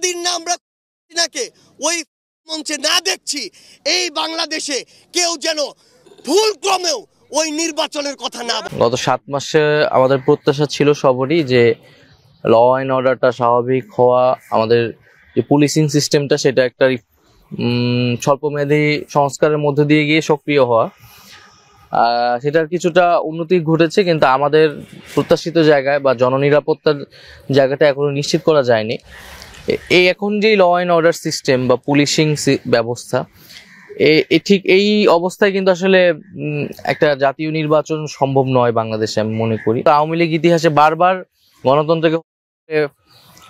যতদিন না আমরা হাসিনাকে ওই মঞ্চে না দেখছি, এই বাংলাদেশে কেউ যেন ভুল ক্রমেও ওই নির্বাচনের কথা না। গত 7 মাসে আমাদের প্রত্যাশা ছিল সবারই যে ল অ্যান্ড অর্ডারটা স্বাভাবিক হওয়া, আমাদের যে পুলিশিং সিস্টেমটা সেটা একটা স্বল্পমেয়াদী সংস্কারের মধ্যে দিয়ে গিয়ে সক্রিয় হওয়া, সেটার কিছুটা উন্নতি ঘটেছে, কিন্তু আমাদের প্রত্যাশিত জায়গায় বা জননিরাপত্তার জায়গাটা এখনো নিশ্চিত করা যায়নি। এই এখন যে ল অ্যান্ড অর্ডার সিস্টেম বা পুলিশিং ব্যবস্থা, ঠিক এই অবস্থায় কিন্তু আসলে একটা জাতীয় নির্বাচন সম্ভব নয় বাংলাদেশে, আমি মনে করি। আওয়ামী লীগ ইতিহাসে বারবার গণতন্ত্রকে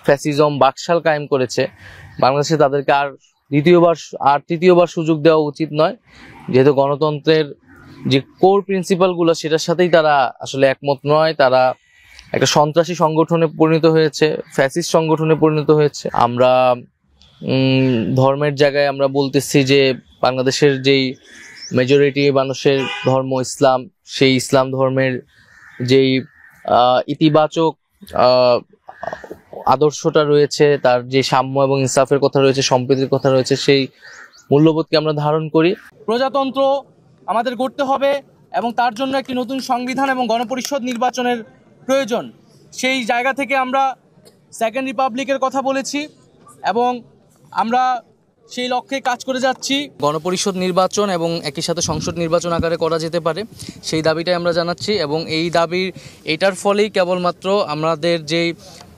ফ্যাসিজম বাকশাল কায়েম করেছে। বাংলাদেশে তাদেরকে তৃতীয়বার সুযোগ দেওয়া উচিত নয়, যেহেতু গণতন্ত্রের যে কোর প্রিন্সিপালগুলো সেটার সাথেই তারা আসলে একমত নয়। তারা একটা সন্ত্রাসী সংগঠনে পরিণত হয়েছে, ফ্যাসিস্ট সংগঠনে পরিণত হয়েছে। আমরা ধর্মের জায়গায় আমরা বলতেছি যে বাংলাদেশের যেই মেজরিটি মানুষের ধর্ম ইসলাম, সেই ইসলাম ধর্মের যেই ইতিবাচক আদর্শটা রয়েছে, তার যে সাম্য এবং ইনসাফের কথা রয়েছে, সম্প্রীতির কথা রয়েছে, সেই মূল্যবোধকে আমরা ধারণ করি। প্রজাতন্ত্র আমাদের গড়তে হবে এবং তার জন্য একটি নতুন সংবিধান এবং গণপরিষদ নির্বাচনের প্রয়োজন। সেই জায়গা থেকে আমরা সেকেন্ড রিপাবলিকের কথা বলেছি এবং আমরা সেই লক্ষ্যে কাজ করে যাচ্ছি। গণপরিষদ নির্বাচন এবং একই সাথে সংসদ নির্বাচন আকারে করা যেতে পারে, সেই দাবিটাই আমরা জানাচ্ছি। এবং এই দাবির এটার ফলেই কেবলমাত্র আমাদের যেই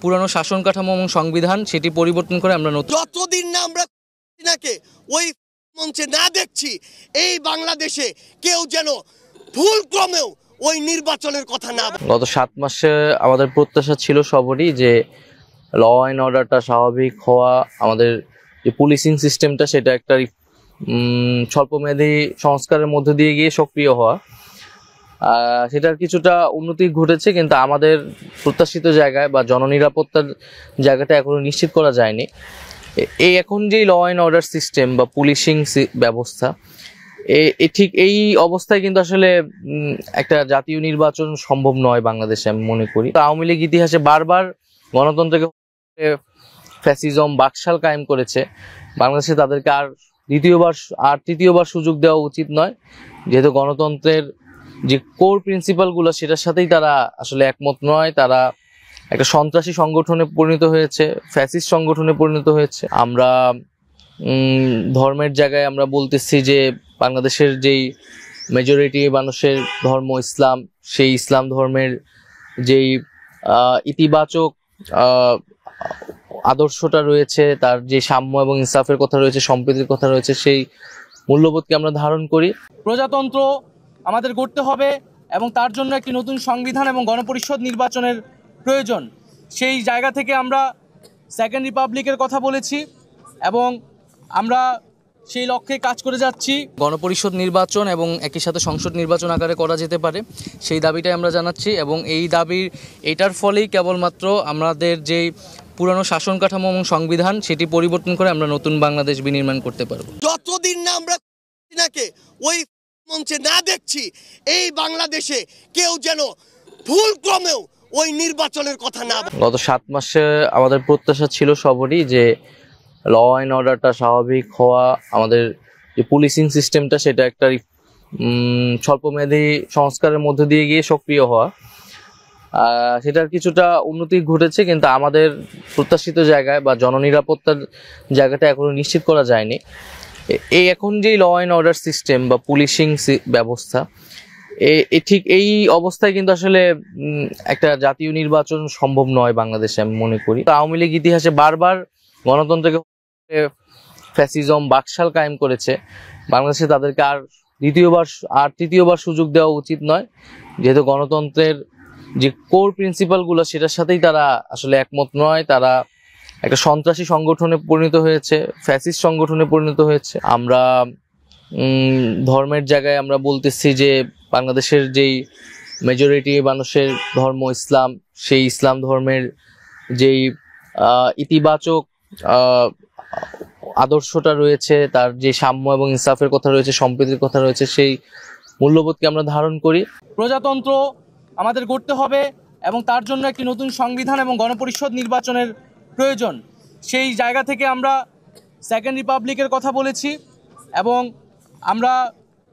পুরানো শাসন কাঠামো এবং সংবিধান সেটি পরিবর্তন করে আমরা যতদিন না আমরা হাসিনাকে ওই মঞ্চে না দেখছি, এই বাংলাদেশে কেউ যেন ভুল ক্রমেও ওই নির্বাচনের কথা না। গত 7 মাসে আমাদের প্রত্যাশা ছিল সবারই যে ল অ্যান্ড অর্ডারটা স্বাভাবিক হওয়া, আমাদের যে পুলিশিং সিস্টেমটা সেটা একটা স্বল্পমেয়াদী সংস্কারের মধ্যে দিয়ে গিয়ে সক্রিয় হওয়া, সেটার কিছুটা উন্নতি ঘটেছে, কিন্তু আমাদের প্রত্যাশিত জায়গায় বা জননিরাপত্তার জায়গাটা এখনো নিশ্চিত করা যায়নি। এই এখন যে ল অ্যান্ড অর্ডার সিস্টেম বা পুলিশিং ব্যবস্থা, ঠিক এই অবস্থায় কিন্তু আসলে একটা জাতীয় নির্বাচন সম্ভব নয় বাংলাদেশে, আমি মনে করি। আওয়ামী লীগ ইতিহাসে বারবার গণতন্ত্রকে ফ্যাসিজম বাকশাল কায়েম করেছে। বাংলাদেশে তাদেরকে তৃতীয়বার সুযোগ দেওয়া উচিত নয়, যেহেতু গণতন্ত্রের যে কোর প্রিন্সিপালগুলো সেটার সাথেই তারা আসলে একমত নয়। তারা একটা সন্ত্রাসী সংগঠনে পরিণত হয়েছে, ফ্যাসিস্ট সংগঠনে পরিণত হয়েছে। আমরা ধর্মের জায়গায় আমরা বলতেছি যে বাংলাদেশের যেই মেজরিটি মানুষের ধর্ম ইসলাম, সেই ইসলাম ধর্মের যেই ইতিবাচক আদর্শটা রয়েছে, তার যে সাম্য এবং ইনসাফের কথা রয়েছে, সম্প্রীতির কথা রয়েছে, সেই মূল্যবোধকে আমরা ধারণ করি। প্রজাতন্ত্র আমাদের গড়তে হবে এবং তার জন্য একটি নতুন সংবিধান এবং গণপরিষদ নির্বাচনের প্রয়োজন। সেই জায়গা থেকে আমরা সেকেন্ড রিপাবলিকের কথা বলেছি এবং আমরা সেই লক্ষ্যে কাজ করে যাচ্ছি। গণপরিষদ নির্বাচন এবং একই সাথে সংসদ নির্বাচন আকারে করা যেতে পারে, সেই দাবিটাই আমরা জানাচ্ছি। এবং এই দাবির এটার ফলেই কেবলমাত্র আমাদের যেই পুরানো শাসন কাঠামো এবং সংবিধান সেটি পরিবর্তন করে আমরা নতুন বাংলাদেশ বিনির্মাণ করতে পারবো। যতদিন না আমরা হাসিনাকে ওই মঞ্চে না দেখছি, এই বাংলাদেশে কেউ যেন ভুল ক্রমেও ওই নির্বাচনের কথা না। গত 7 মাসে আমাদের প্রত্যাশা ছিল সবারই যে ল অ্যান্ড অর্ডারটা স্বাভাবিক হওয়া, আমাদের যে পুলিশিং সিস্টেমটা সেটা একটা স্বল্পমেয়াদী সংস্কারের মধ্যে দিয়ে গিয়ে সক্রিয় হওয়া, সেটার কিছুটা উন্নতি ঘটেছে, কিন্তু আমাদের প্রত্যাশিত জায়গায় বা জননিরাপত্তার জায়গাটা এখনো নিশ্চিত করা যায়নি। এই এখন যে ল অ্যান্ড অর্ডার সিস্টেম বা পুলিশিং ব্যবস্থা, ঠিক এই অবস্থায় কিন্তু আসলে একটা জাতীয় নির্বাচন সম্ভব নয় বাংলাদেশে, আমি মনে করি। আওয়ামী লীগ ইতিহাসে বারবার গণতন্ত্রকে ফ্যাসিজম বাকশাল কায়েম করেছে। বাংলাদেশে তাদেরকে তৃতীয়বার সুযোগ দেওয়া উচিত নয়, যেহেতু গণতন্ত্রের যে কোর প্রিন্সিপালগুলো সেটার সাথেই তারা আসলে একমত নয়। তারা একটা সন্ত্রাসী সংগঠনে পরিণত হয়েছে, ফ্যাসিস্ট সংগঠনে পরিণত হয়েছে। আমরা ধর্মের জায়গায় আমরা বলতেছি যে বাংলাদেশের যেই মেজরিটি মানুষের ধর্ম ইসলাম, সেই ইসলাম ধর্মের যেই ইতিবাচক আদর্শটা রয়েছে, তার যে সাম্য এবং ইনসাফের কথা রয়েছে, সম্প্রীতির কথা রয়েছে, সেই মূল্যবোধকে আমরা ধারণ করি। প্রজাতন্ত্র আমাদের গড়তে হবে এবং তার জন্য একটি নতুন সংবিধান এবং গণপরিষদ নির্বাচনের প্রয়োজন। সেই জায়গা থেকে আমরা সেকেন্ড রিপাবলিকের কথা বলেছি এবং আমরা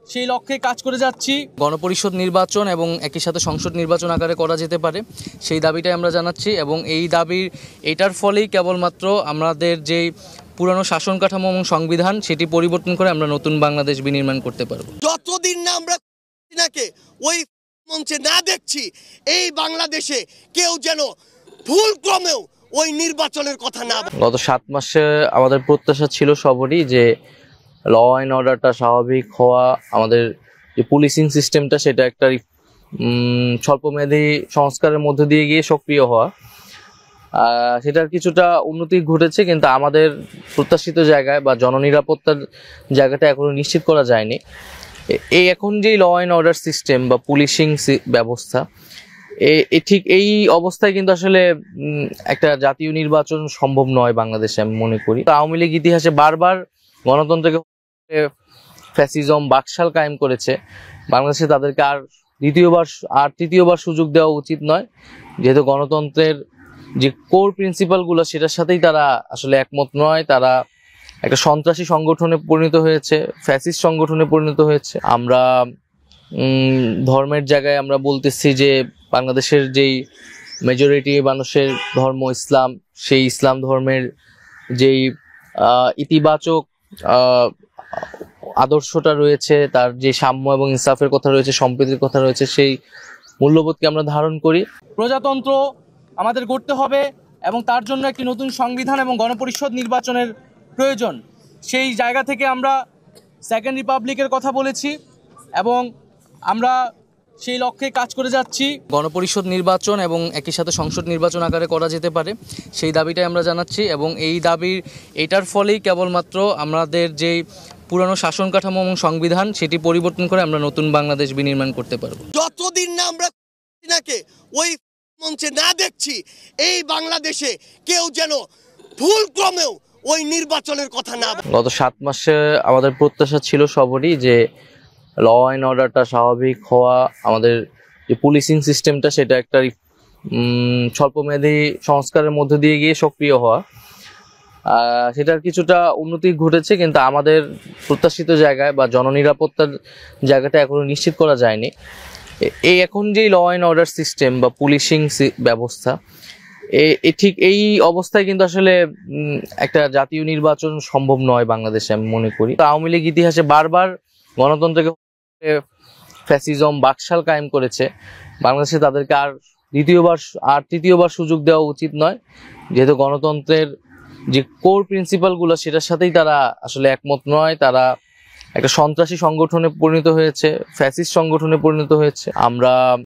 সেই লক্ষ্যে কাজ করে যাচ্ছি। গণপরিষদ নির্বাচন এবং একই সাথে সংসদ নির্বাচন আকারে করা যেতে পারে সেই দাবিটাই আমরা জানাচ্ছি এবং এই দাবির এটার ফলেই কেবলমাত্র আমাদের যেই পুরানো শাসন কাঠামো এবং সংবিধান সেটি পরিবর্তন করে আমরা নতুন বাংলাদেশ বিনির্মাণ করতে পারবো। যতদিন না আমরা হাসিনাকে ওই মঞ্চে না দেখছি, এই বাংলাদেশে কেউ যেন ভুল ক্রমেও ওই নির্বাচনের কথা না বলে। গত 7 মাসে আমাদের প্রত্যাশা ছিল সবারই যে ল অ্যান্ড অর্ডারটা স্বাভাবিক হওয়া, আমাদের যে পুলিশিং সিস্টেমটা সেটা একটা স্বল্পমেয়াদী সংস্কারের মধ্যে দিয়ে গিয়ে সক্রিয় হওয়া, সেটার কিছুটা উন্নতি ঘটেছে, কিন্তু আমাদের প্রত্যাশিত জায়গায় বা জননিরাপত্তার জায়গাটা এখনো নিশ্চিত করা যায়নি। এই এখন যে ল অ্যান্ড অর্ডার সিস্টেম বা পুলিশিং ব্যবস্থা, ঠিক এই অবস্থায় কিন্তু আসলে একটা জাতীয় নির্বাচন সম্ভব নয় বাংলাদেশে, আমি মনে করি। আওয়ামী লীগ ইতিহাসে বারবার গণতন্ত্রকে ফ্যাসিজম বাকশাল কায়েম করেছে। বাংলাদেশে তাদেরকে আর তৃতীয়বার সুযোগ দেওয়া উচিত নয়, যেহেতু গণতন্ত্রের যে কোর প্রিন্সিপালগুলো সেটার সাথেই তারা আসলে একমত নয়। তারা একটা সন্ত্রাসী সংগঠনে পরিণত হয়েছে, ফ্যাসিস্ট সংগঠনে পরিণত হয়েছে। আমরা ধর্মের জায়গায় আমরা বলতেছি যে বাংলাদেশের যেই মেজরিটি মানুষের ধর্ম ইসলাম, সেই ইসলাম ধর্মের যেই ইতিবাচক আদর্শটা রয়েছে, তার যে সাম্য এবং ইনসাফের কথা রয়েছে, সম্প্রীতির কথা রয়েছে, সেই মূল্যবোধকে আমরা ধারণ করি। প্রজাতন্ত্র আমাদের গড়তে হবে এবং তার জন্য একটি নতুন সংবিধান এবং গণপরিষদ নির্বাচনের প্রয়োজন। সেই জায়গা থেকে আমরা সেকেন্ড রিপাবলিকের কথা বলেছি এবং আমরা সেই লক্ষ্যে কাজ করে যাচ্ছি। গণপরিষদ নির্বাচন এবং একই সাথে সংসদ নির্বাচন আকারে করা যেতে পারে সেই দাবিটাই আমরা জানাচ্ছি এবং এই দাবির এটার ফলেই কেবলমাত্র আমাদের যেই পুরানো শাসন কাঠামো এবং সংবিধান সেটি পরিবর্তন করে আমরা নতুন বাংলাদেশ বিনির্মাণ করতে পারবো। যতদিন না আমরা হাসিনাকে ওই মঞ্চে না দেখছি, এই বাংলাদেশে কেউ যেন ভুল ক্রমেও ওই নির্বাচনের কথা না বলে। গত 7 মাসে আমাদের প্রত্যাশা ছিল সবারই যে ল অ্যান্ড অর্ডারটা স্বাভাবিক হওয়া, আমাদের যে পুলিশিং সিস্টেমটা সেটা একটা স্বল্পমেয়াদী সংস্কারের মধ্যে দিয়ে গিয়ে সক্রিয় হওয়া, সেটার কিছুটা উন্নতি ঘটেছে, কিন্তু আমাদের প্রত্যাশিত জায়গায় বা জননিরাপত্তার জায়গাটা এখনো নিশ্চিত করা যায়নি। এই এখন যে ল অ্যান্ড অর্ডার সিস্টেম বা পুলিশিং ব্যবস্থা, ঠিক এই অবস্থায় কিন্তু আসলে একটা জাতীয় নির্বাচন সম্ভব নয় বাংলাদেশে, আমি মনে করি। আওয়ামী লীগ ইতিহাসে বারবার গণতন্ত্রকে ফ্যাসিজম বাকশাল কায়েম করেছে। বাংলাদেশে তাদেরকে আর তৃতীয়বার সুযোগ দেওয়া উচিত নয়, যেহেতু গণতন্ত্রের যে কোর প্রিন্সিপালগুলো সেটার সাথেই তারা আসলে একমত নয়। তারা একটা সন্ত্রাসী সংগঠনে পরিণত হয়েছে, ফ্যাসিস্ট সংগঠনে পরিণত হয়েছে। আমরা